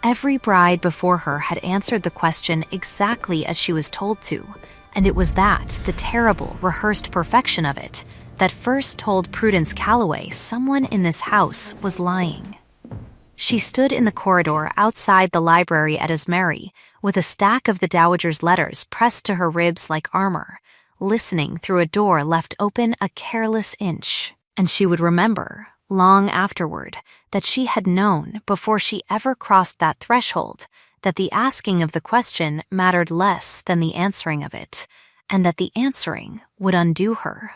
Every bride before her had answered the question exactly as she was told to, and it was the terrible, rehearsed perfection of it, that first told Prudence Calloway someone in this house was lying. She stood in the corridor outside the library at Esmery, with a stack of the dowager's letters pressed to her ribs like armor, listening through a door left open a careless inch. And she would remember, long afterward, that she had known before she ever crossed that threshold that the asking of the question mattered less than the answering of it, and that the answering would undo her.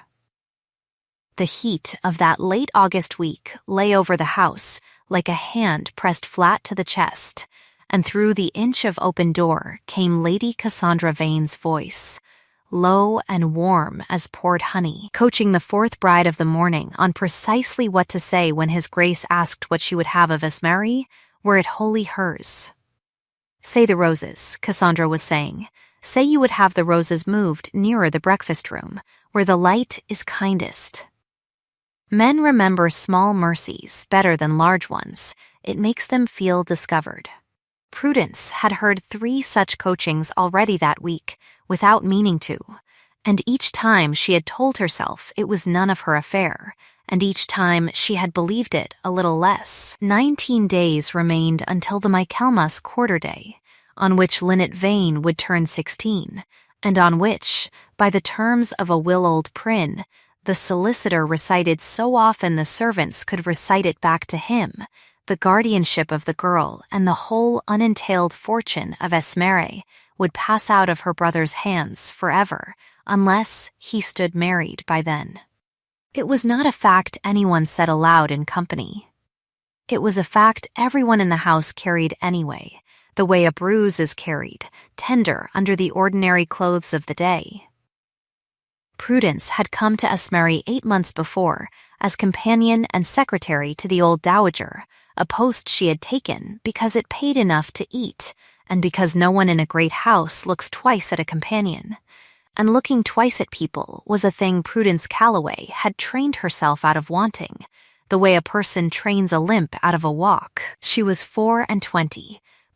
The heat of that late August week lay over the house like a hand pressed flat to the chest, and through the inch of open door came Lady Cassandra Vane's voice, low and warm as poured honey, coaching the fourth bride of the morning on precisely what to say when His Grace asked what she would have of Esmery, were it wholly hers. "Say the roses," Cassandra was saying. "Say you would have the roses moved nearer the breakfast room, where the light is kindest." Men remember small mercies better than large ones. It makes them feel discovered. Prudence had heard 3 such coachings already that week, without meaning to, and each time she had told herself it was none of her affair, and each time she had believed it a little less. 19 days remained until the Michaelmas quarter day, on which Linnet Vane would turn 16, and on which, by the terms of a will old Prynne, the solicitor recited so often the servants could recite it back to him, the guardianship of the girl and the whole unentailed fortune of Esmery would pass out of her brother's hands forever, unless he stood married by then. It was not a fact anyone said aloud in company. It was a fact everyone in the house carried anyway, the way a bruise is carried, tender under the ordinary clothes of the day. Prudence had come to Esmery 8 months before as companion and secretary to the old dowager, a post she had taken because it paid enough to eat and because no one in a great house looks twice at a companion. And looking twice at people was a thing Prudence Calloway had trained herself out of wanting, the way a person trains a limp out of a walk. She was 24,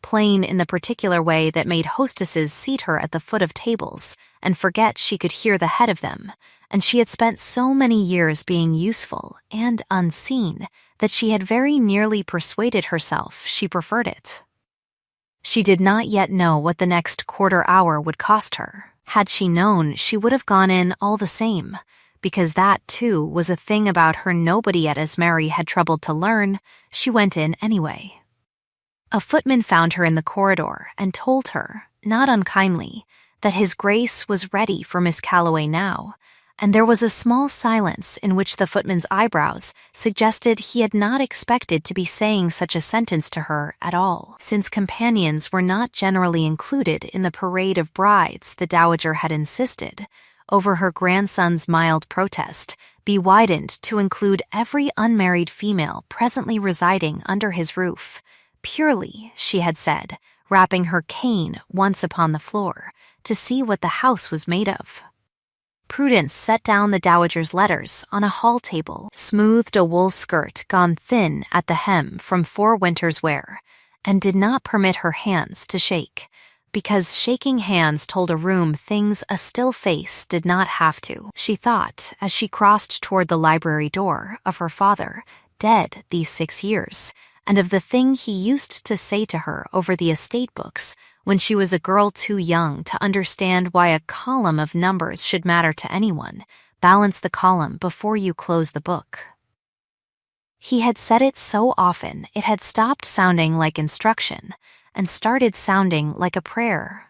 plain in the particular way that made hostesses seat her at the foot of tables and forget she could hear the head of them, and she had spent so many years being useful and unseen that she had very nearly persuaded herself she preferred it. She did not yet know what the next quarter hour would cost her. Had she known, she would have gone in all the same, because that, too, was a thing about her nobody at Esmery had troubled to learn. She went in anyway. A footman found her in the corridor and told her, not unkindly, that His Grace was ready for Miss Calloway now, and there was a small silence in which the footman's eyebrows suggested he had not expected to be saying such a sentence to her at all, since companions were not generally included in the parade of brides the dowager had insisted, over her grandson's mild protest, be widened to include every unmarried female presently residing under his roof, purely, she had said, rapping her cane once upon the floor, to see what the house was made of. Prudence set down the dowager's letters on a hall table, smoothed a wool skirt gone thin at the hem from 4 winters' wear, and did not permit her hands to shake, because shaking hands told a room things a still face did not have to. She thought, as she crossed toward the library door, of her father, dead these 6 years, and of the thing he used to say to her over the estate books when she was a girl too young to understand why a column of numbers should matter to anyone. Balance the column before you close the book. He had said it so often it had stopped sounding like instruction and started sounding like a prayer.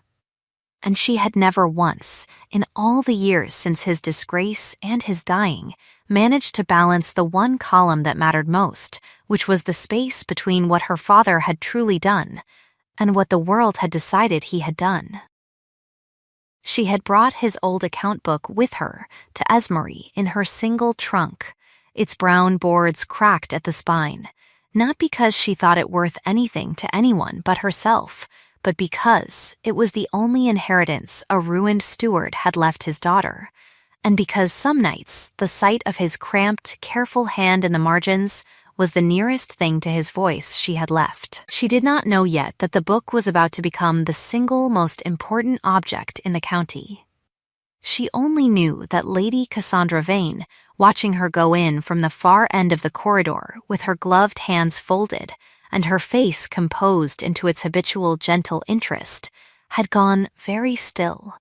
And she had never once, in all the years since his disgrace and his dying, managed to balance the one column that mattered most, which was the space between what her father had truly done and what the world had decided he had done. She had brought his old account book with her to Esmery in her single trunk, its brown boards cracked at the spine, not because she thought it worth anything to anyone but herself, but because it was the only inheritance a ruined steward had left his daughter, and because some nights the sight of his cramped, careful hand in the margins was the nearest thing to his voice she had left. She did not know yet that the book was about to become the single most important object in the county. She only knew that Lady Cassandra Vane, watching her go in from the far end of the corridor with her gloved hands folded and her face composed into its habitual gentle interest, had gone very still,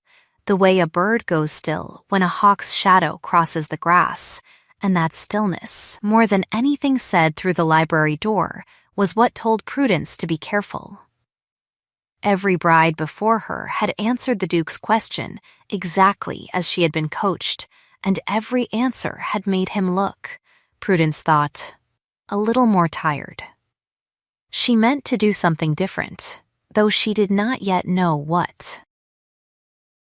the way a bird goes still when a hawk's shadow crosses the grass, and that stillness, more than anything said through the library door, was what told Prudence to be careful. Every bride before her had answered the Duke's question exactly as she had been coached, and every answer had made him look, Prudence thought, a little more tired. She meant to do something different, though she did not yet know what.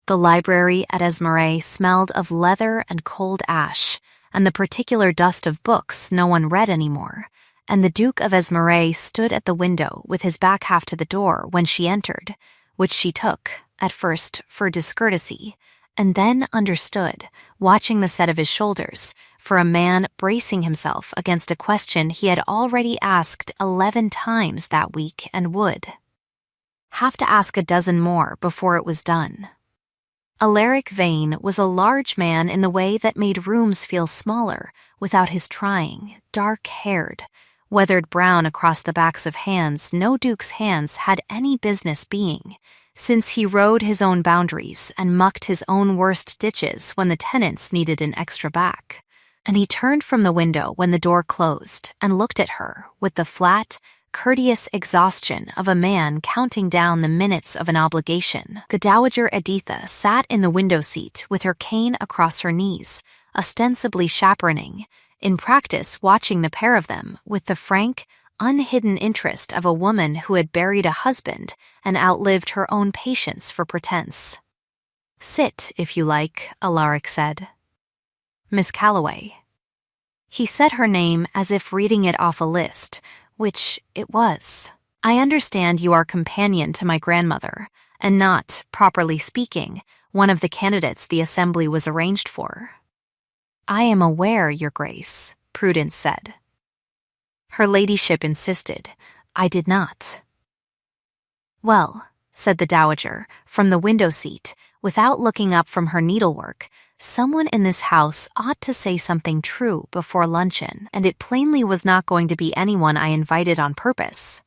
The library at Esmeralda smelled of leather and cold ash, and the particular dust of books no one read anymore, and the Duke of Esmeralda stood at the window with his back half to the door when she entered, which she took, at first, for discourtesy, and then understood, watching the set of his shoulders, for a man bracing himself against a question he had already asked 11 times that week and would have to ask a dozen more before it was done. Alaric Vane was a large man in the way that made rooms feel smaller without his trying, dark-haired, weathered brown across the backs of hands no duke's hands had any business being, since he rode his own boundaries and mucked his own worst ditches when the tenants needed an extra back. And he turned from the window when the door closed and looked at her with the flat, courteous exhaustion of a man counting down the minutes of an obligation. The Dowager Editha sat in the window seat with her cane across her knees, ostensibly chaperoning, in practice watching the pair of them with the frank, unhidden interest of a woman who had buried a husband and outlived her own patience for pretense. "Sit, if you like," Alaric said. "Miss Calloway." He said her name as if reading it off a list, which it was. "I understand you are companion to my grandmother, and not, properly speaking, one of the candidates the assembly was arranged for." "I am aware, Your Grace," Prudence said. Her ladyship insisted. "I did not." "Well," said the Dowager, from the window seat, without looking up from her needlework, "someone in this house ought to say something true before luncheon, and it plainly was not going to be anyone I invited on purpose."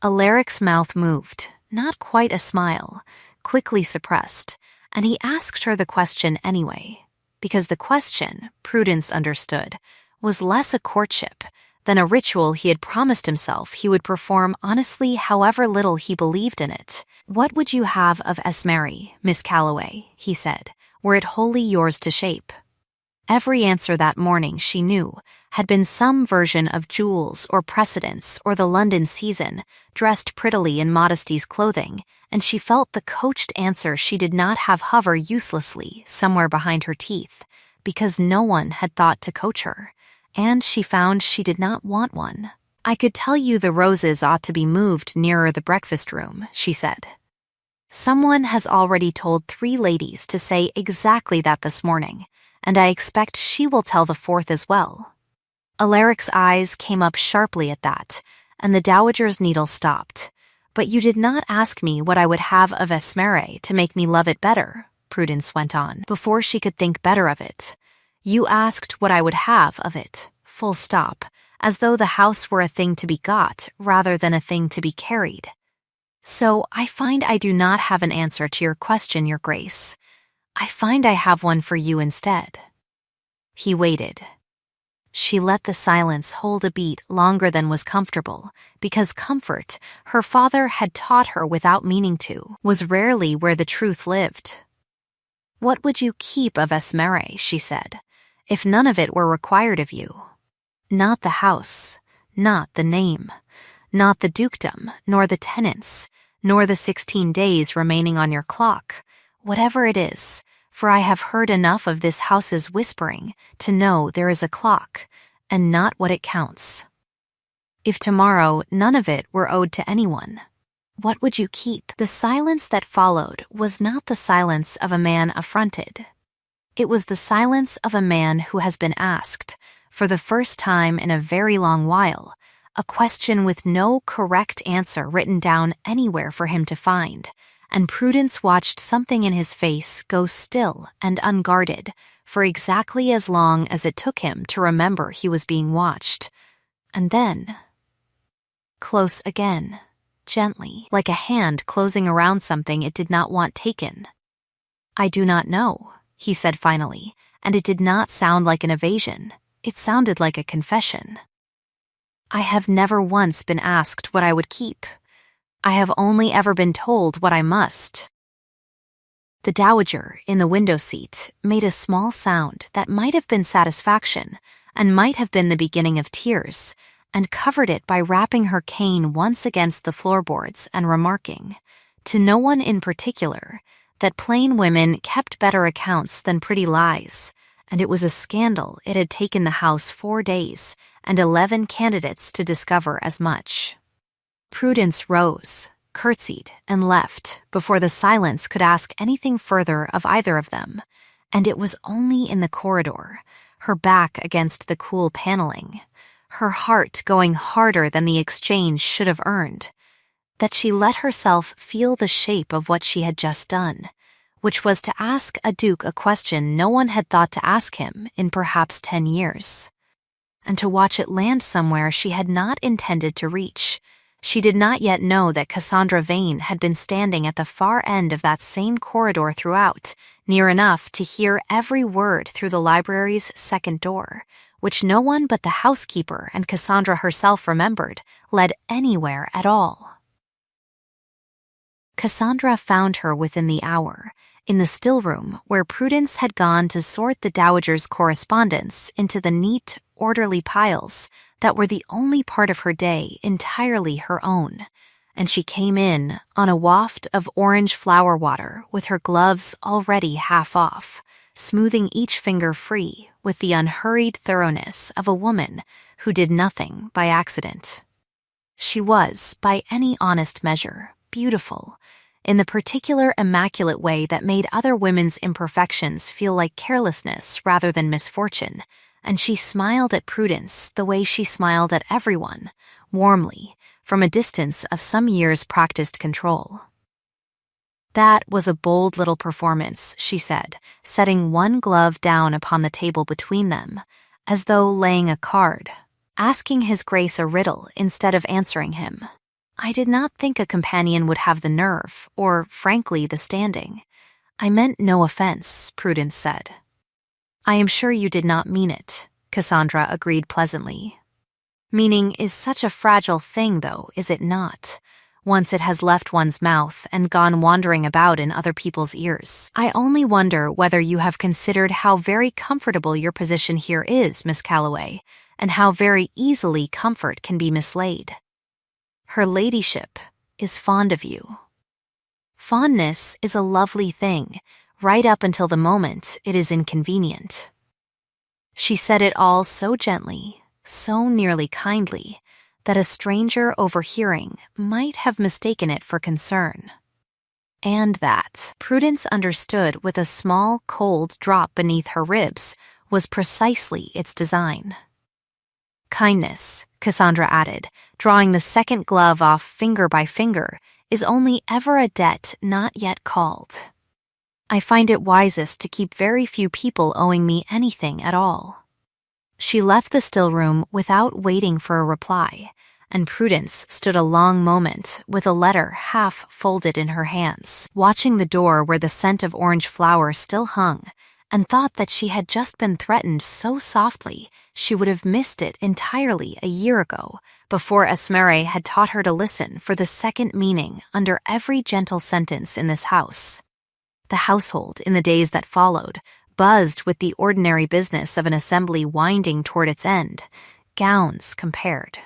Alaric's mouth moved, not quite a smile, quickly suppressed, and he asked her the question anyway, because the question, Prudence understood, was less a courtship than a ritual he had promised himself he would perform honestly however little he believed in it. "What would you have of Esmeralda, Miss Calloway," he said, "were it wholly yours to shape?" Every answer that morning, she knew, had been some version of jewels or precedence or the London season, dressed prettily in modesty's clothing, and she felt the coached answer she did not have hover uselessly somewhere behind her teeth, because no one had thought to coach her, and she found she did not want one. "I could tell you the roses ought to be moved nearer the breakfast room," she said. "Someone has already told 3 ladies to say exactly that this morning, and I expect she will tell the 4th as well." Alaric's eyes came up sharply at that, and the Dowager's needle stopped. "But you did not ask me what I would have of Esmeralda to make me love it better," Prudence went on, before she could think better of it. "You asked what I would have of it, full stop, as though the house were a thing to be got rather than a thing to be carried. So I find I do not have an answer to your question, Your Grace. I find I have one for you instead." He waited. She let the silence hold a beat longer than was comfortable, because comfort, her father had taught her without meaning to, was rarely where the truth lived. "What would you keep of Esmeralda," she said, "if none of it were required of you? Not the house, not the name, not the dukedom, nor the tenants, nor the 16 days remaining on your clock, whatever it is, for I have heard enough of this house's whispering to know there is a clock, and not what it counts. If tomorrow none of it were owed to anyone, what would you keep?" The silence that followed was not the silence of a man affronted. It was the silence of a man who has been asked, for the first time in a very long while, a question with no correct answer written down anywhere for him to find, and Prudence watched something in his face go still and unguarded for exactly as long as it took him to remember he was being watched. And then, close again, gently, like a hand closing around something it did not want taken. "I do not know," he said finally, and it did not sound like an evasion. It sounded like a confession. "I have never once been asked what I would keep. I have only ever been told what I must." The dowager in the window seat made a small sound that might have been satisfaction and might have been the beginning of tears, and covered it by rapping her cane once against the floorboards and remarking, to no one in particular, that plain women kept better accounts than pretty lies, and it was a scandal it had taken the house 4 days and 11 candidates to discover as much. Prudence rose, curtsied, and left before the silence could ask anything further of either of them, and it was only in the corridor, her back against the cool paneling, her heart going harder than the exchange should have earned, that she let herself feel the shape of what she had just done, which was to ask a duke a question no one had thought to ask him in perhaps 10 years, and to watch it land somewhere she had not intended to reach. She did not yet know that Cassandra Vane had been standing at the far end of that same corridor throughout, near enough to hear every word through the library's second door, which no one but the housekeeper and Cassandra herself remembered led anywhere at all. Cassandra found her within the hour, in the still room where Prudence had gone to sort the dowager's correspondence into the neat, orderly piles that were the only part of her day entirely her own, and she came in on a waft of orange flower water with her gloves already half off, smoothing each finger free with the unhurried thoroughness of a woman who did nothing by accident. She was, by any honest measure, beautiful, in the particular immaculate way that made other women's imperfections feel like carelessness rather than misfortune, and she smiled at Prudence the way she smiled at everyone, warmly, from a distance of some years' practiced control. "That was a bold little performance," she said, setting one glove down upon the table between them, as though laying a card, asking His Grace a riddle instead of answering him. "I did not think a companion would have the nerve, or, frankly, the standing. I meant no offense," Prudence said. "I am sure you did not mean it," Cassandra agreed pleasantly. "Meaning is such a fragile thing, though, is it not? Once it has left one's mouth and gone wandering about in other people's ears. I only wonder whether you have considered how very comfortable your position here is, Miss Calloway, and how very easily comfort can be mislaid. Her ladyship is fond of you. Fondness is a lovely thing, right up until the moment it is inconvenient." She said it all so gently, so nearly kindly, that a stranger overhearing might have mistaken it for concern. And that, Prudence understood with a small, cold drop beneath her ribs, was precisely its design. "Kindness," Cassandra added, drawing the second glove off finger by finger, "is only ever a debt not yet called. I find it wisest to keep very few people owing me anything at all." She left the still room without waiting for a reply, and Prudence stood a long moment with a letter half folded in her hands, watching the door where the scent of orange flower still hung, and thought that she had just been threatened so softly she would have missed it entirely a year ago, before Esmeré had taught her to listen for the second meaning under every gentle sentence in this house. The household, in the days that followed, buzzed with the ordinary business of an assembly winding toward its end, gowns compared,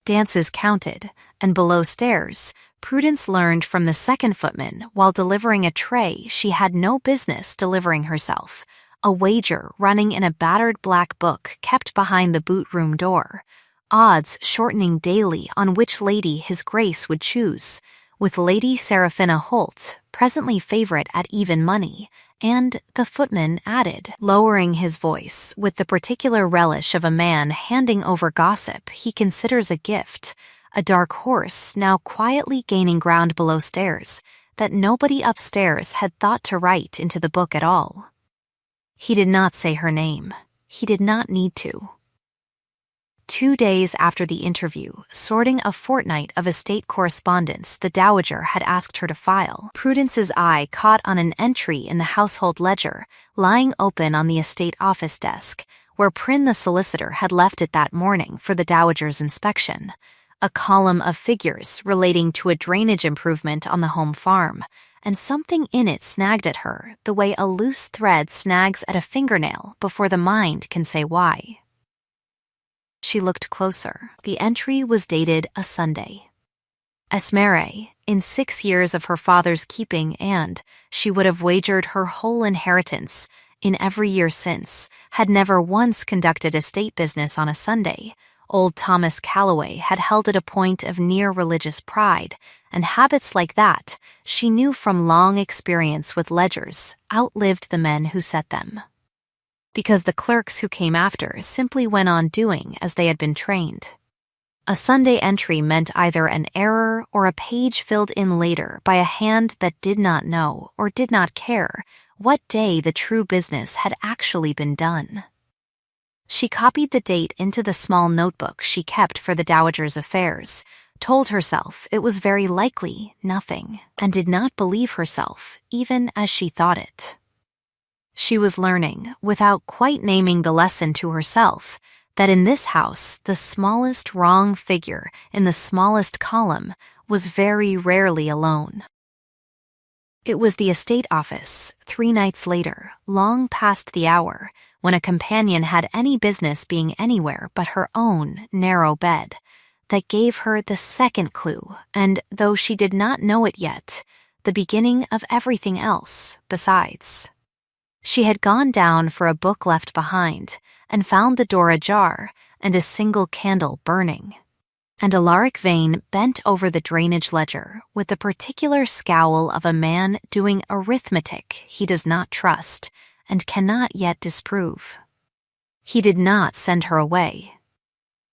dances counted, and below stairs, Prudence learned from the second footman while delivering a tray she had no business delivering herself, a wager running in a battered black book kept behind the boot room door, odds shortening daily on which lady His Grace would choose, with Lady Seraphina Holt, presently favorite at even money, and the footman added, lowering his voice with the particular relish of a man handing over gossip he considers a gift, a dark horse now quietly gaining ground below stairs that nobody upstairs had thought to write into the book at all. He did not say her name. He did not need to. 2 days after the interview, sorting a fortnight of estate correspondence the Dowager had asked her to file, Prudence's eye caught on an entry in the household ledger lying open on the estate office desk, where Prynne the solicitor had left it that morning for the Dowager's inspection. A column of figures relating to a drainage improvement on the home farm, and something in it snagged at her the way a loose thread snags at a fingernail before the mind can say why. She looked closer. The entry was dated a Sunday. Esmere, in 6 years of her father's keeping and, she would have wagered her whole inheritance, in every year since, had never once conducted estate business on a Sunday. Old Thomas Calloway had held it a point of near religious pride, and habits like that, she knew from long experience with ledgers, outlived the men who set them. Because the clerks who came after simply went on doing as they had been trained. A Sunday entry meant either an error or a page filled in later by a hand that did not know or did not care what day the true business had actually been done. She copied the date into the small notebook she kept for the Dowager's affairs, told herself it was very likely nothing, and did not believe herself even as she thought it. She was learning, without quite naming the lesson to herself, that in this house the smallest wrong figure in the smallest column was very rarely alone. It was the estate office, 3 nights later, long past the hour, when a companion had any business being anywhere but her own narrow bed, that gave her the second clue, and, though she did not know it yet, the beginning of everything else besides. She had gone down for a book left behind, and found the door ajar and a single candle burning. And Alaric Vane bent over the drainage ledger with the particular scowl of a man doing arithmetic he does not trust and cannot yet disprove. He did not send her away.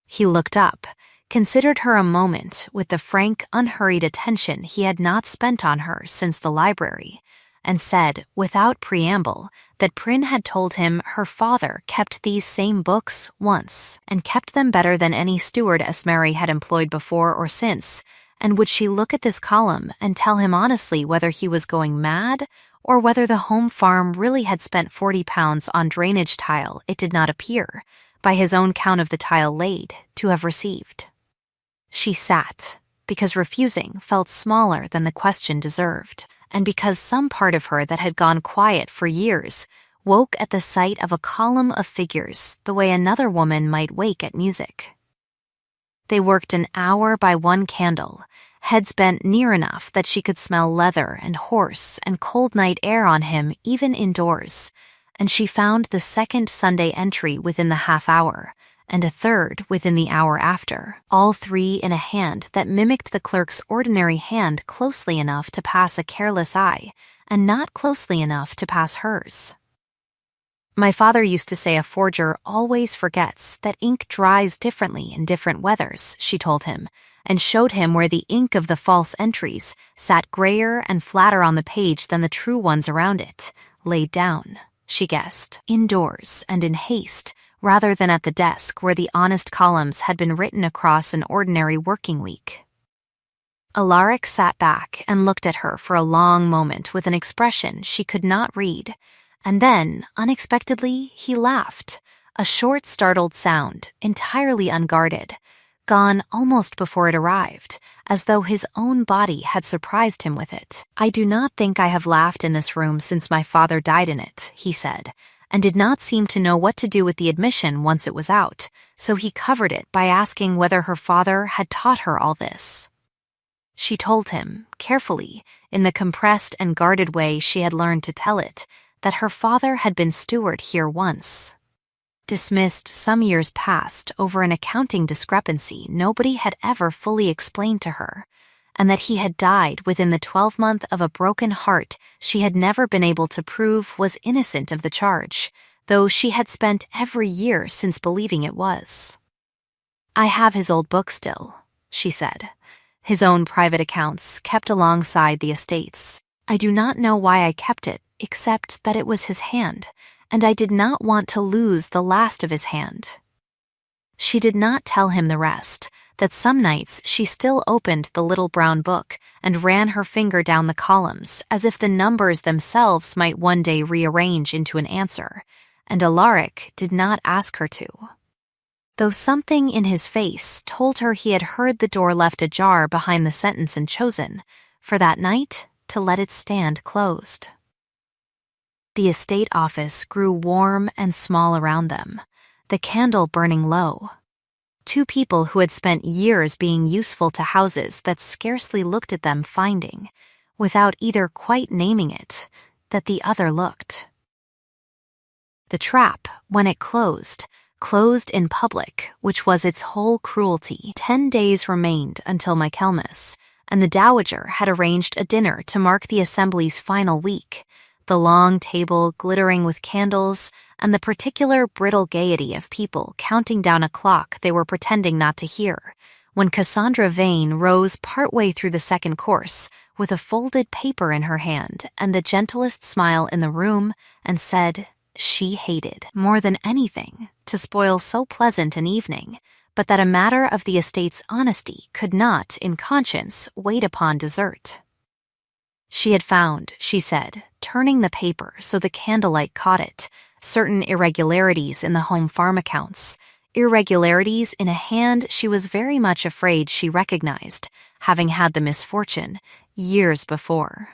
He looked up, considered her a moment with the frank, unhurried attention he had not spent on her since the library, and said, without preamble, that Prynne had told him her father kept these same books once, and kept them better than any steward Esmere had employed before or since, and would she look at this column and tell him honestly whether he was going mad, or whether the home farm really had spent £40 on drainage tile it did not appear, by his own count of the tile laid, to have received. She sat, because refusing felt smaller than the question deserved, and because some part of her that had gone quiet for years woke at the sight of a column of figures the way another woman might wake at music. They worked an hour by one candle, heads bent near enough that she could smell leather and horse and cold night air on him even indoors, and she found the second Sunday entry within the half hour, and a third within the hour after, all 3 in a hand that mimicked the clerk's ordinary hand closely enough to pass a careless eye, and not closely enough to pass hers. My father used to say a forger always forgets that ink dries differently in different weathers, she told him, and showed him where the ink of the false entries sat grayer and flatter on the page than the true ones around it, laid down, she guessed, indoors and in haste, rather than at the desk where the honest columns had been written across an ordinary working week. Alaric sat back and looked at her for a long moment with an expression she could not read, and then, unexpectedly, he laughed, a short, startled sound, entirely unguarded, gone almost before it arrived, as though his own body had surprised him with it. "I do not think I have laughed in this room since my father died in it," he said, and did not seem to know what to do with the admission once it was out, so he covered it by asking whether her father had taught her all this. She told him, carefully, in the compressed and guarded way she had learned to tell it, that her father had been steward here once. Dismissed some years past over an accounting discrepancy nobody had ever fully explained to her, and that he had died within the 12-month of a broken heart she had never been able to prove was innocent of the charge, though she had spent every year since believing it was. "I have his old book still," she said. "His own private accounts kept alongside the estate's. I do not know why I kept it, except that it was his hand, and I did not want to lose the last of his hand." She did not tell him the rest, that some nights she still opened the little brown book and ran her finger down the columns as if the numbers themselves might one day rearrange into an answer, and Alaric did not ask her to. Though something in his face told her he had heard the door left ajar behind the sentence and chosen, for that night, to let it stand closed. The estate office grew warm and small around them, the candle burning low. Two people who had spent years being useful to houses that scarcely looked at them finding, without either quite naming it, that the other looked. The trap, when it closed in public, which was its whole cruelty. 10 days remained until Michaelmas, and the Dowager had arranged a dinner to mark the assembly's final week, the long table glittering with candles, and the particular brittle gaiety of people counting down a clock they were pretending not to hear, when Cassandra Vane rose partway through the second course with a folded paper in her hand and the gentlest smile in the room, and said she hated, more than anything, to spoil so pleasant an evening, but that a matter of the estate's honesty could not, in conscience, wait upon dessert. She had found, she said, turning the paper so the candlelight caught it, certain irregularities in the home farm accounts, irregularities in a hand she was very much afraid she recognized, having had the misfortune, years before,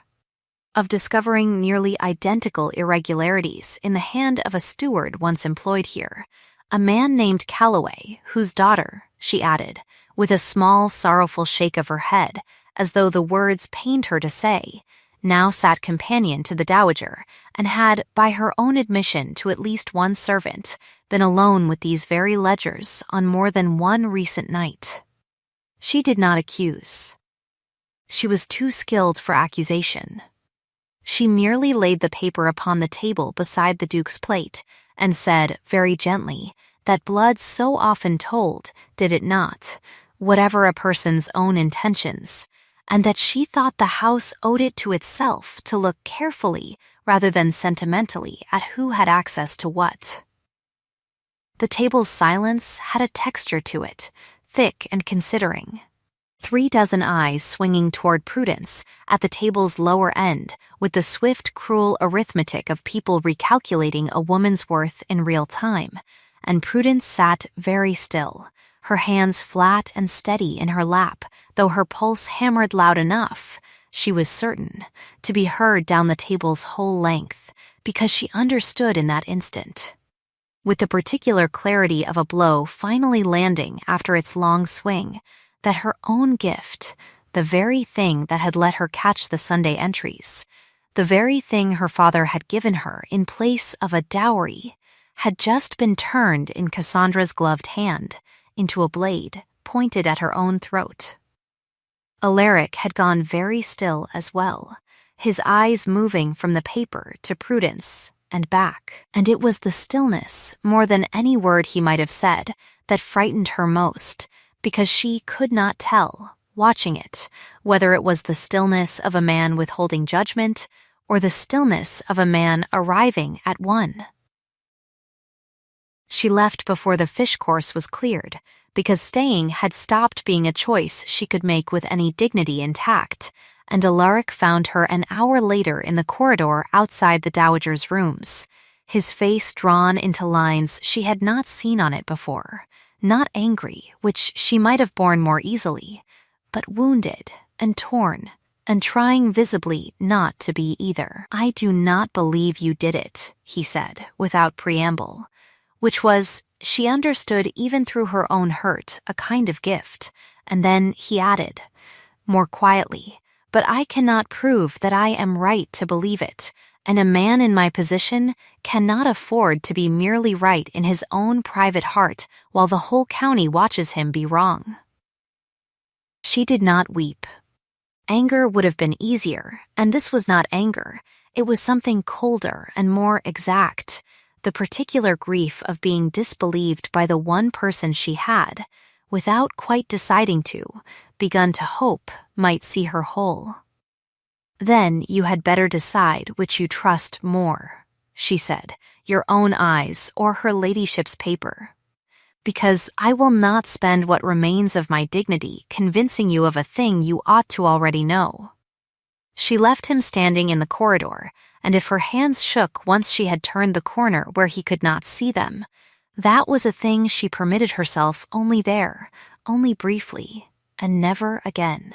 of discovering nearly identical irregularities in the hand of a steward once employed here, a man named Calloway, whose daughter, she added, with a small, sorrowful shake of her head, as though the words pained her to say, now sat companion to the Dowager, and had, by her own admission to at least one servant, been alone with these very ledgers on more than one recent night. She did not accuse. She was too skilled for accusation. She merely laid the paper upon the table beside the Duke's plate, and said, very gently, that blood so often told, did it not, whatever a person's own intentions, and that she thought the house owed it to itself to look carefully rather than sentimentally at who had access to what. The table's silence had a texture to it, thick and considering. 3 dozen eyes swinging toward Prudence at the table's lower end with the swift, cruel arithmetic of people recalculating a woman's worth in real time, and Prudence sat very still, her hands flat and steady in her lap, though her pulse hammered loud enough, she was certain, to be heard down the table's whole length, because she understood in that instant. With the particular clarity of a blow finally landing after its long swing, that her own gift, the very thing that had let her catch the Sunday entries, the very thing her father had given her in place of a dowry, had just been turned in Cassandra's gloved hand into a blade pointed at her own throat. Alaric had gone very still as well, his eyes moving from the paper to Prudence and back, and it was the stillness, more than any word he might have said, that frightened her most, because she could not tell, watching it, whether it was the stillness of a man withholding judgment or the stillness of a man arriving at one. She left before the fish course was cleared, because staying had stopped being a choice she could make with any dignity intact, and Alaric found her an hour later in the corridor outside the Dowager's rooms, his face drawn into lines she had not seen on it before, not angry, which she might have borne more easily, but wounded and torn, and trying visibly not to be either. "I do not believe you did it," he said, without preamble, which was, she understood even through her own hurt, a kind of gift, and then he added, more quietly, "But I cannot prove that I am right to believe it, and a man in my position cannot afford to be merely right in his own private heart while the whole county watches him be wrong." She did not weep. Anger would have been easier, and this was not anger. It was something colder and more exact, the particular grief of being disbelieved by the one person she had, without quite deciding to, begun to hope might see her whole. "Then you had better decide which you trust more," she said, "your own eyes or her ladyship's paper. Because I will not spend what remains of my dignity convincing you of a thing you ought to already know." She left him standing in the corridor, and if her hands shook once she had turned the corner where he could not see them, that was a thing she permitted herself only there, only briefly, and never again.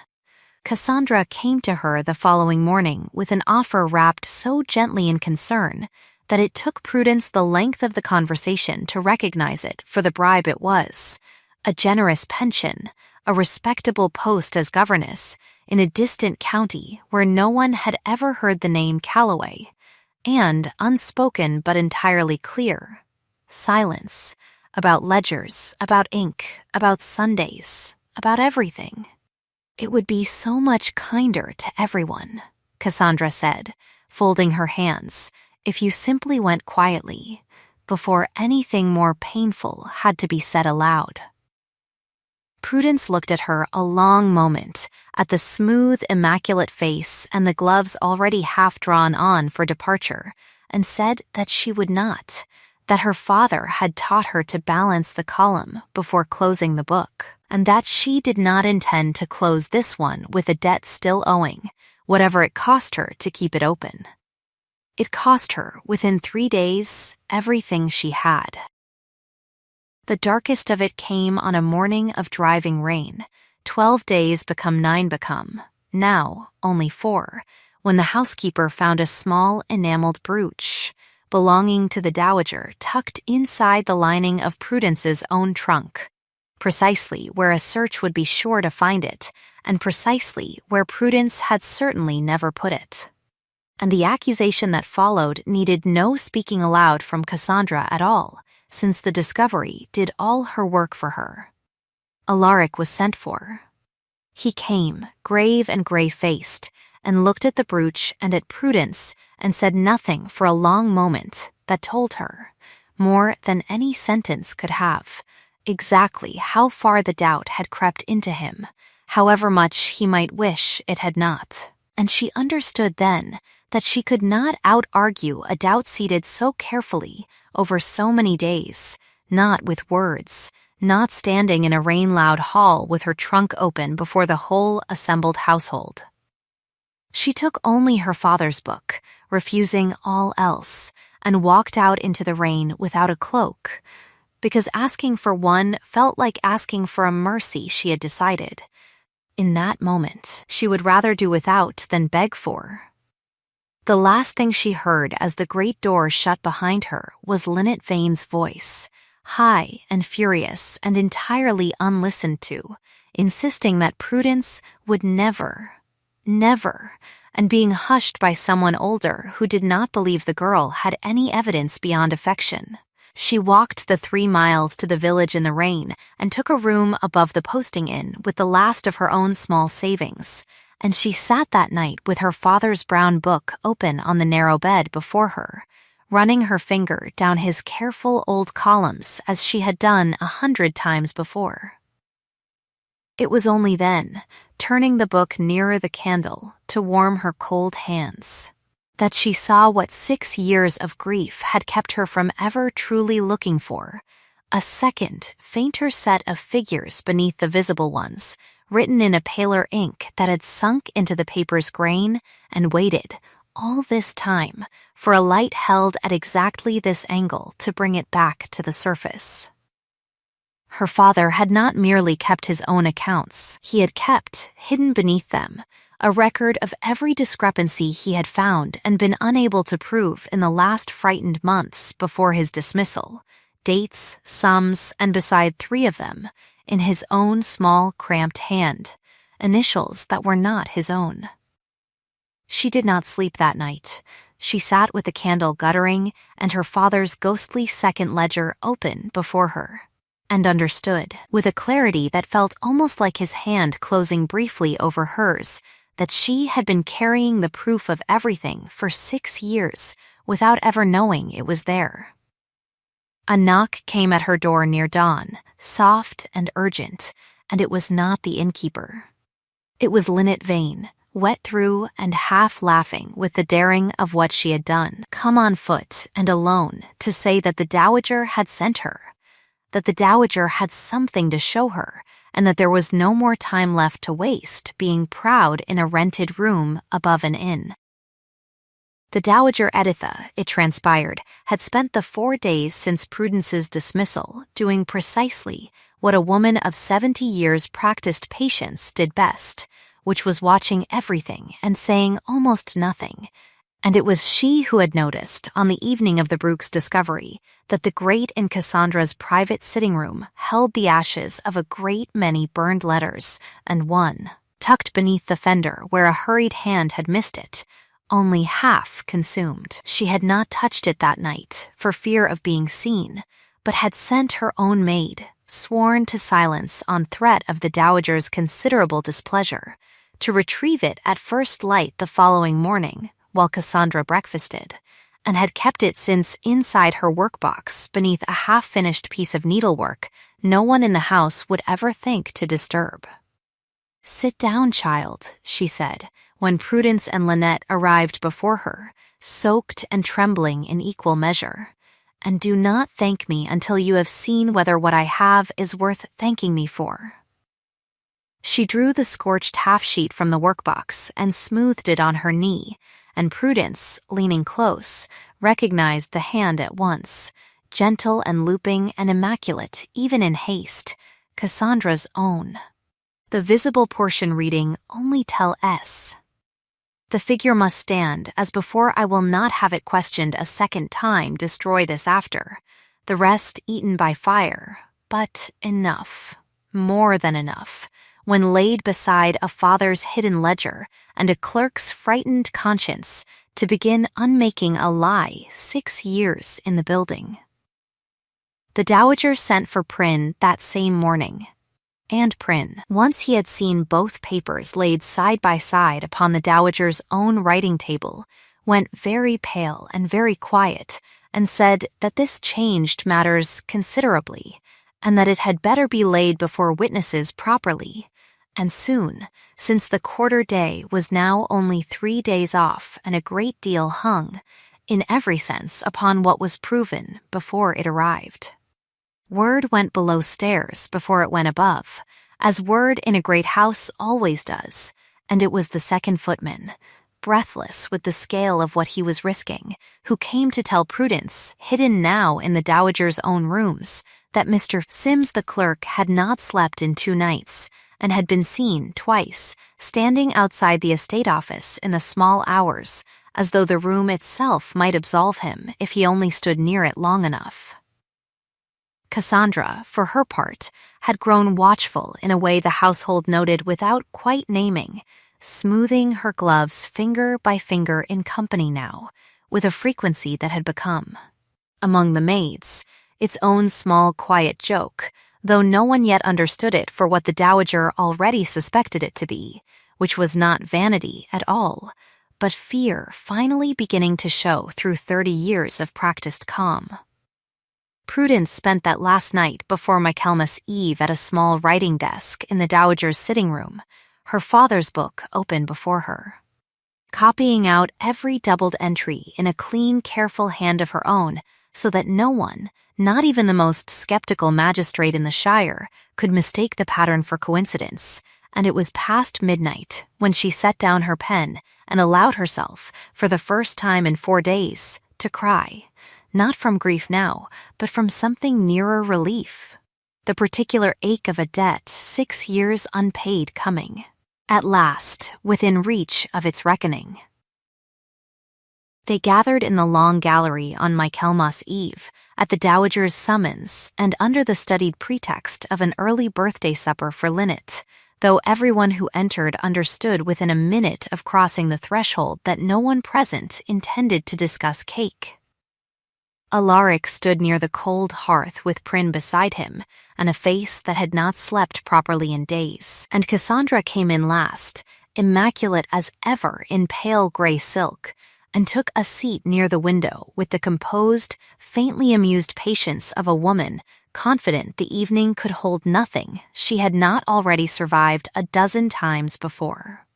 Cassandra came to her the following morning with an offer wrapped so gently in concern that it took Prudence the length of the conversation to recognize it for the bribe it was: a generous pension, a respectable post as governess in a distant county where no one had ever heard the name Calloway, and, unspoken but entirely clear, silence about ledgers, about ink, about Sundays, about everything. "It would be so much kinder to everyone," Cassandra said, folding her hands, "if you simply went quietly, before anything more painful had to be said aloud." Prudence looked at her a long moment, at the smooth, immaculate face and the gloves already half drawn on for departure, and said that she would not, that her father had taught her to balance the column before closing the book, and that she did not intend to close this one with a debt still owing, whatever it cost her to keep it open. It cost her, within 3 days, everything she had. The darkest of it came on a morning of driving rain. 12 days become 9 become, now only 4, when the housekeeper found a small enameled brooch belonging to the dowager tucked inside the lining of Prudence's own trunk, precisely where a search would be sure to find it, and precisely where Prudence had certainly never put it. And the accusation that followed needed no speaking aloud from Cassandra at all, since the discovery did all her work for her. Alaric was sent for. He came, grave and gray-faced, and looked at the brooch and at Prudence and said nothing for a long moment that told her, more than any sentence could have, exactly how far the doubt had crept into him, however much he might wish it had not. And she understood then that she could not out-argue a doubt seated so carefully over so many days, not with words, not standing in a rain-loud hall with her trunk open before the whole assembled household. She took only her father's book, refusing all else, and walked out into the rain without a cloak, because asking for one felt like asking for a mercy she had decided. In that moment, she would rather do without than beg for. The last thing she heard as the great door shut behind her was Lynette Vane's voice, high and furious and entirely unlistened to, insisting that Prudence would never, and being hushed by someone older who did not believe the girl had any evidence beyond affection. She walked the 3 miles to the village in the rain and took a room above the posting inn with the last of her own small savings, and she sat that night with her father's brown book open on the narrow bed before her, running her finger down his careful old columns as she had done 100 times before. It was only then, turning the book nearer the candle to warm her cold hands, that she saw what 6 years of grief had kept her from ever truly looking for, a second, fainter set of figures beneath the visible ones, written in a paler ink that had sunk into the paper's grain and waited, all this time, for a light held at exactly this angle to bring it back to the surface. Her father had not merely kept his own accounts, he had kept, hidden beneath them, a record of every discrepancy he had found and been unable to prove in the last frightened months before his dismissal, dates, sums, and beside 3 of them, in his own small, cramped hand, initials that were not his own. She did not sleep that night. She sat with the candle guttering and her father's ghostly second ledger open before her, and understood, with a clarity that felt almost like his hand closing briefly over hers, that she had been carrying the proof of everything for 6 years without ever knowing it was there. A knock came at her door near dawn, soft and urgent, and it was not the innkeeper. It was Lynette Vane, wet through and half laughing with the daring of what she had done, come on foot and alone to say that the Dowager had sent her, that the Dowager had something to show her, and that there was no more time left to waste being proud in a rented room above an inn. The Dowager Editha, it transpired, had spent the 4 days since Prudence's dismissal doing precisely what a woman of 70 years' practiced patience did best, which was watching everything and saying almost nothing. And it was she who had noticed, on the evening of the Brooks' discovery, that the grate in Cassandra's private sitting room held the ashes of a great many burned letters, and one, tucked beneath the fender where a hurried hand had missed it, only half consumed. She had not touched it that night for fear of being seen, but had sent her own maid, sworn to silence on threat of the Dowager's considerable displeasure, to retrieve it at first light the following morning while Cassandra breakfasted, and had kept it since inside her workbox beneath a half-finished piece of needlework no one in the house would ever think to disturb. "Sit down, child," she said, when Prudence and Lynette arrived before her, soaked and trembling in equal measure, "and do not thank me until you have seen whether what I have is worth thanking me for." She drew the scorched half-sheet from the workbox and smoothed it on her knee, and Prudence, leaning close, recognized the hand at once, gentle and looping and immaculate even in haste, Cassandra's own. The visible portion reading, "Only tell S." "The figure must stand, as before I will not have it questioned a second time, destroy this after. The rest eaten by fire, but enough, more than enough, when laid beside a father's hidden ledger and a clerk's frightened conscience, to begin unmaking a lie 6 years in the building." The Dowager sent for Prynne that same morning. And Prynne, once he had seen both papers laid side by side upon the Dowager's own writing table, went very pale and very quiet, and said that this changed matters considerably, and that it had better be laid before witnesses properly, and soon, since the quarter day was now only 3 days off and a great deal hung, in every sense, upon what was proven before it arrived. Word went below stairs before it went above, as word in a great house always does, and it was the second footman, breathless with the scale of what he was risking, who came to tell Prudence, hidden now in the Dowager's own rooms, that Mr. Sims the clerk had not slept in 2 nights, and had been seen twice, standing outside the estate office in the small hours, as though the room itself might absolve him if he only stood near it long enough. Cassandra, for her part, had grown watchful in a way the household noted without quite naming, smoothing her gloves finger by finger in company now, with a frequency that had become, among the maids, its own small quiet joke, though no one yet understood it for what the Dowager already suspected it to be, which was not vanity at all, but fear finally beginning to show through 30 years of practiced calm. Prudence spent that last night before Michaelmas Eve at a small writing desk in the Dowager's sitting room, her father's book open before her, copying out every doubled entry in a clean, careful hand of her own, so that no one, not even the most skeptical magistrate in the shire, could mistake the pattern for coincidence, and it was past midnight when she set down her pen and allowed herself, for the first time in 4 days, to cry. Not from grief now, but from something nearer relief. The particular ache of a debt 6 years unpaid coming, at last, within reach of its reckoning. They gathered in the long gallery on Michaelmas Eve, at the Dowager's summons and under the studied pretext of an early birthday supper for Lynette, though everyone who entered understood within a minute of crossing the threshold that no one present intended to discuss cake. Alaric stood near the cold hearth with Prynne beside him, and a face that had not slept properly in days, and Cassandra came in last, immaculate as ever in pale gray silk, and took a seat near the window with the composed, faintly amused patience of a woman confident the evening could hold nothing she had not already survived a dozen times before.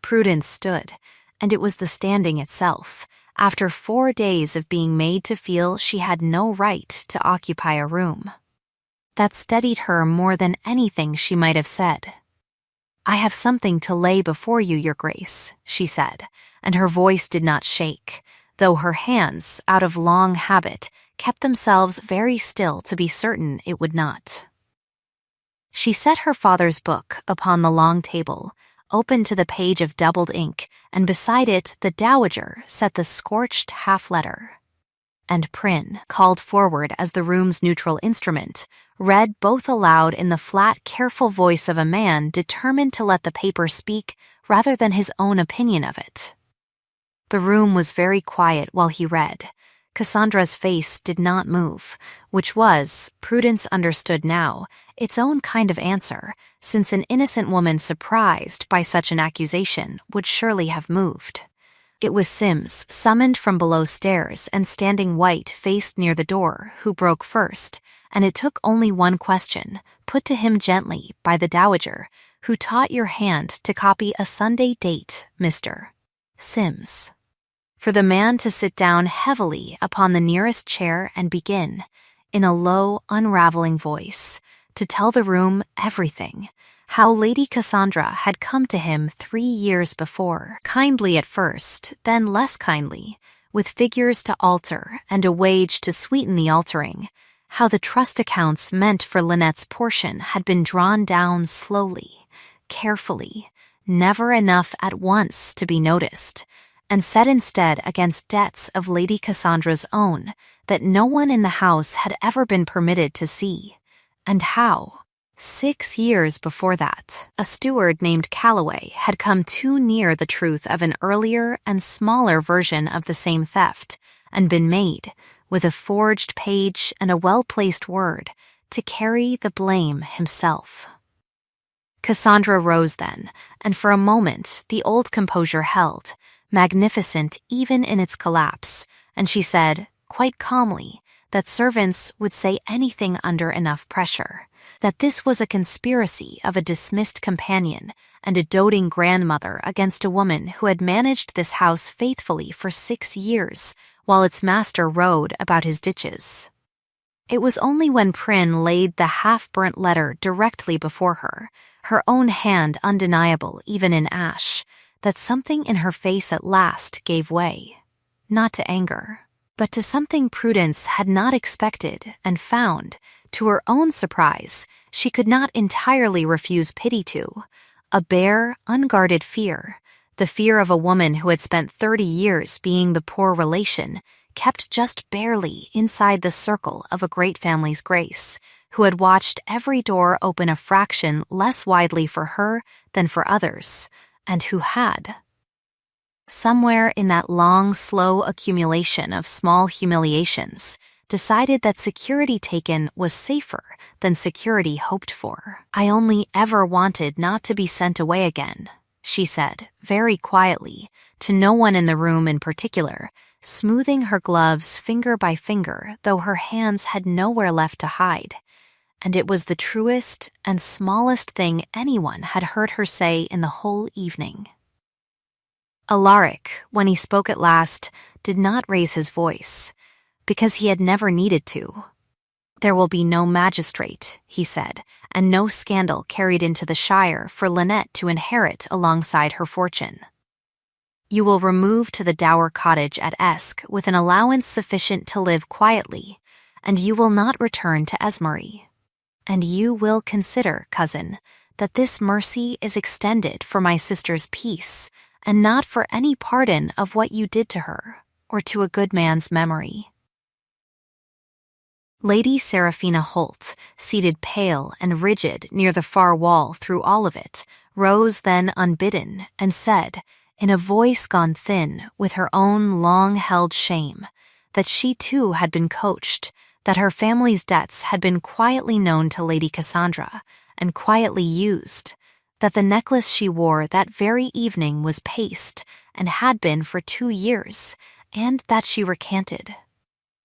Prudence stood, and it was the standing itself, after 4 days of being made to feel she had no right to occupy a room, that steadied her more than anything she might have said. "I have something to lay before you, Your Grace," she said, and her voice did not shake, though her hands, out of long habit, kept themselves very still to be certain it would not. She set her father's book upon the long table, open to the page of doubled ink, and beside it the dowager set the scorched half-letter. And Prynne, called forward as the room's neutral instrument, read both aloud in the flat, careful voice of a man determined to let the paper speak rather than his own opinion of it. The room was very quiet while he read. Cassandra's face did not move, which was, Prudence understood now, its own kind of answer, since an innocent woman surprised by such an accusation would surely have moved. It was Sims, summoned from below stairs and standing white-faced near the door, who broke first, and it took only one question, put to him gently by the dowager, who taught your hand to copy a Sunday date, Mr. Sims, for the man to sit down heavily upon the nearest chair and begin, in a low, unraveling voice, to tell the room everything, how Lady Cassandra had come to him 3 years before, kindly at first, then less kindly, with figures to alter and a wage to sweeten the altering, how the trust accounts meant for Lynette's portion had been drawn down slowly, carefully, never enough at once to be noticed, and set instead against debts of Lady Cassandra's own that no one in the house had ever been permitted to see, and how, 6 years before that, a steward named Calloway had come too near the truth of an earlier and smaller version of the same theft, and been made, with a forged page and a well-placed word, to carry the blame himself. Cassandra rose then, and for a moment the old composure held, magnificent even in its collapse, and she said, quite calmly, that servants would say anything under enough pressure, that this was a conspiracy of a dismissed companion and a doting grandmother against a woman who had managed this house faithfully for 6 years, while its master rode about his ditches. It was only when Prynne laid the half-burnt letter directly before her, her own hand undeniable even in ash, that something in her face at last gave way, not to anger, but to something Prudence had not expected and found, to her own surprise, she could not entirely refuse pity to, a bare, unguarded fear, the fear of a woman who had spent 30 years being the poor relation, kept just barely inside the circle of a great family's grace, who had watched every door open a fraction less widely for her than for others, and who had, somewhere in that long, slow accumulation of small humiliations, decided that security taken was safer than security hoped for. "I only ever wanted not to be sent away again," she said, very quietly, to no one in the room in particular, smoothing her gloves finger by finger, though her hands had nowhere left to hide. And it was the truest and smallest thing anyone had heard her say in the whole evening. Alaric, when he spoke at last, did not raise his voice, because he had never needed to. "There will be no magistrate," he said, "and no scandal carried into the Shire for Lynette to inherit alongside her fortune. You will remove to the dower cottage at Esk with an allowance sufficient to live quietly, and you will not return to Esmery. And you will consider, cousin, that this mercy is extended for my sister's peace, and not for any pardon of what you did to her, or to a good man's memory." Lady Seraphina Holt, seated pale and rigid near the far wall through all of it, rose then unbidden and said, in a voice gone thin with her own long-held shame, that she too had been coached, that her family's debts had been quietly known to Lady Cassandra, and quietly used, that the necklace she wore that very evening was paste and had been for 2 years, and that she recanted.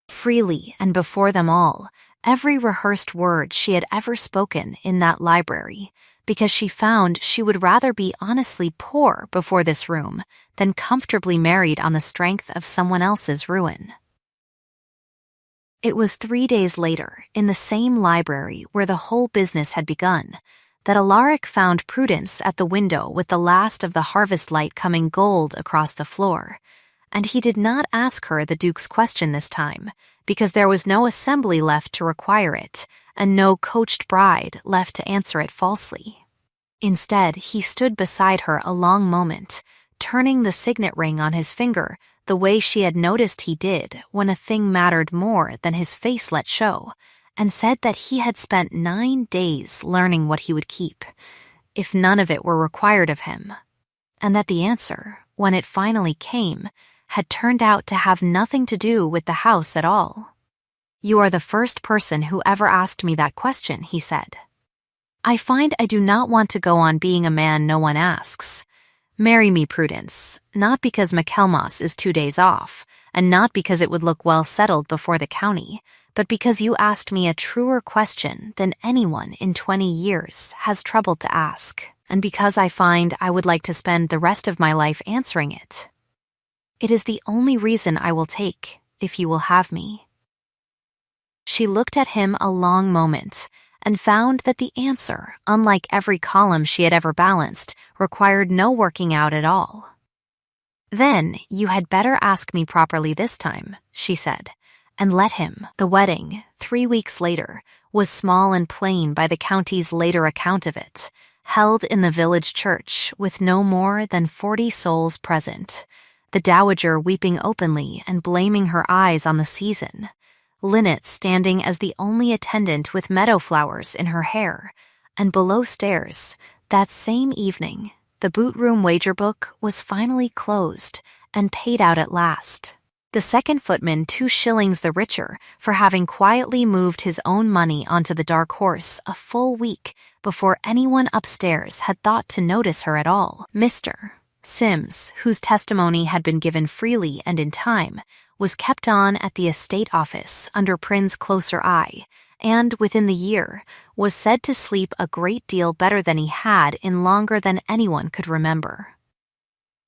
Freely and before them all, every rehearsed word she had ever spoken in that library, because she found she would rather be honestly poor before this room than comfortably married on the strength of someone else's ruin. It was 3 days later, in the same library where the whole business had begun, that Alaric found Prudence at the window with the last of the harvest light coming gold across the floor. And he did not ask her the Duke's question this time, because there was no assembly left to require it, and no coached bride left to answer it falsely. Instead, he stood beside her a long moment, turning the signet ring on his finger the way she had noticed he did when a thing mattered more than his face let show, and said that he had spent 9 days learning what he would keep, if none of it were required of him, and that the answer, when it finally came, had turned out to have nothing to do with the house at all. "You are the first person who ever asked me that question," he said. "I find I do not want to go on being a man no one asks. Marry me, Prudence, not because Michaelmas is 2 days off, and not because it would look well settled before the county, but because you asked me a truer question than anyone in 20 years has troubled to ask, and because I find I would like to spend the rest of my life answering it. It is the only reason I will take, if you will have me." She looked at him a long moment, and found that the answer, unlike every column she had ever balanced, required no working out at all. "Then you had better ask me properly this time," she said, and let him. The wedding, 3 weeks later, was small and plain by the county's later account of it, held in the village church with no more than 40 souls present, the dowager weeping openly and blaming her eyes on the season, Lynette standing as the only attendant with meadow flowers in her hair, and below stairs, that same evening, the boot-room wager book was finally closed and paid out at last. The second footman 2 shillings the richer for having quietly moved his own money onto the dark horse a full week before anyone upstairs had thought to notice her at all. Mr. Sims, whose testimony had been given freely and in time, was kept on at the estate office under Prynne's closer eye, and within the year was said to sleep a great deal better than he had in longer than anyone could remember.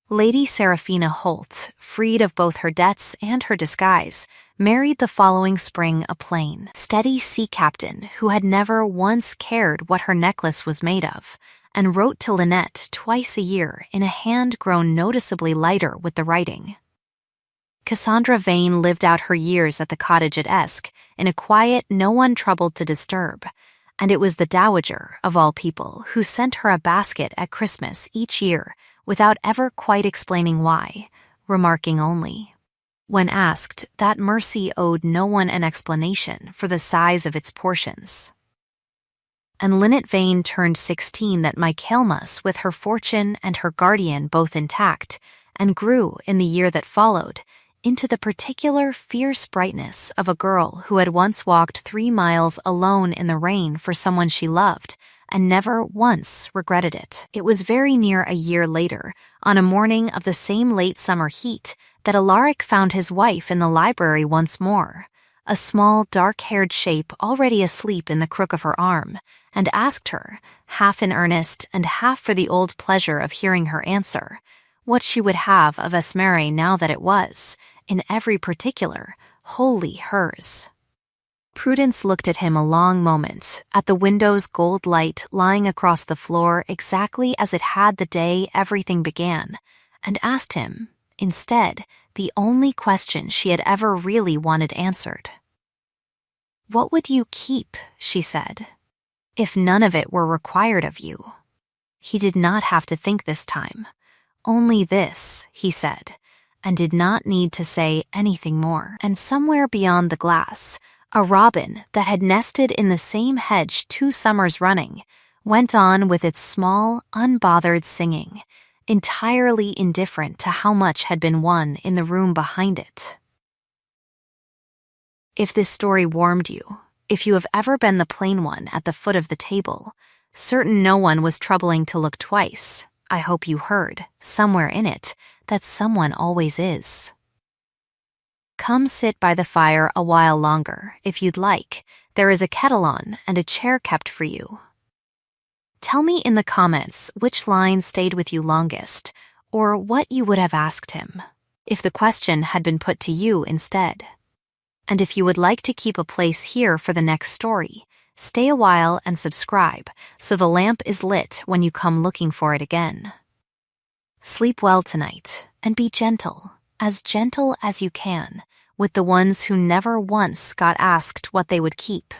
Lady Seraphina Holt, freed of both her debts and her disguise, married the following spring a plain, steady sea captain who had never once cared what her necklace was made of, and wrote to Lynette twice a year in a hand grown noticeably lighter with the writing. Cassandra Vane lived out her years at the cottage at Esk in a quiet no one troubled to disturb, and it was the dowager, of all people, who sent her a basket at Christmas each year without ever quite explaining why, remarking only, when asked, that mercy owed no one an explanation for the size of its portions. And Lynette Vane turned 16 that Michaelmas with her fortune and her guardian both intact, and grew, in the year that followed, into the particular fierce brightness of a girl who had once walked 3 miles alone in the rain for someone she loved, and never once regretted it. It was very near a year later, on a morning of the same late summer heat, that Alaric found his wife in the library once more, a small dark-haired shape already asleep in the crook of her arm, and asked her, half in earnest and half for the old pleasure of hearing her answer, what she would have of Esmeré now that it was, in every particular, wholly hers. Prudence looked at him a long moment, at the window's gold light lying across the floor exactly as it had the day everything began, and asked him, instead, the only question she had ever really wanted answered. "What would you keep," she said, "if none of it were required of you?" He did not have to think this time. "Only this," he said, and did not need to say anything more. And somewhere beyond the glass, a robin that had nested in the same hedge 2 summers running went on with its small, unbothered singing, entirely indifferent to how much had been won in the room behind it. If this story warmed you, if you have ever been the plain one at the foot of the table, Certain no one was troubling to look twice. I hope you heard, somewhere in it, that someone always is. Come sit by the fire a while longer, if you'd like. There is a kettle on and a chair kept for you. Tell me in the comments which line stayed with you longest, or what you would have asked him, if the question had been put to you instead. And if you would like to keep a place here for the next story, stay a while and subscribe so the lamp is lit when you come looking for it again. Sleep well tonight, and be gentle as you can, with the ones who never once got asked what they would keep.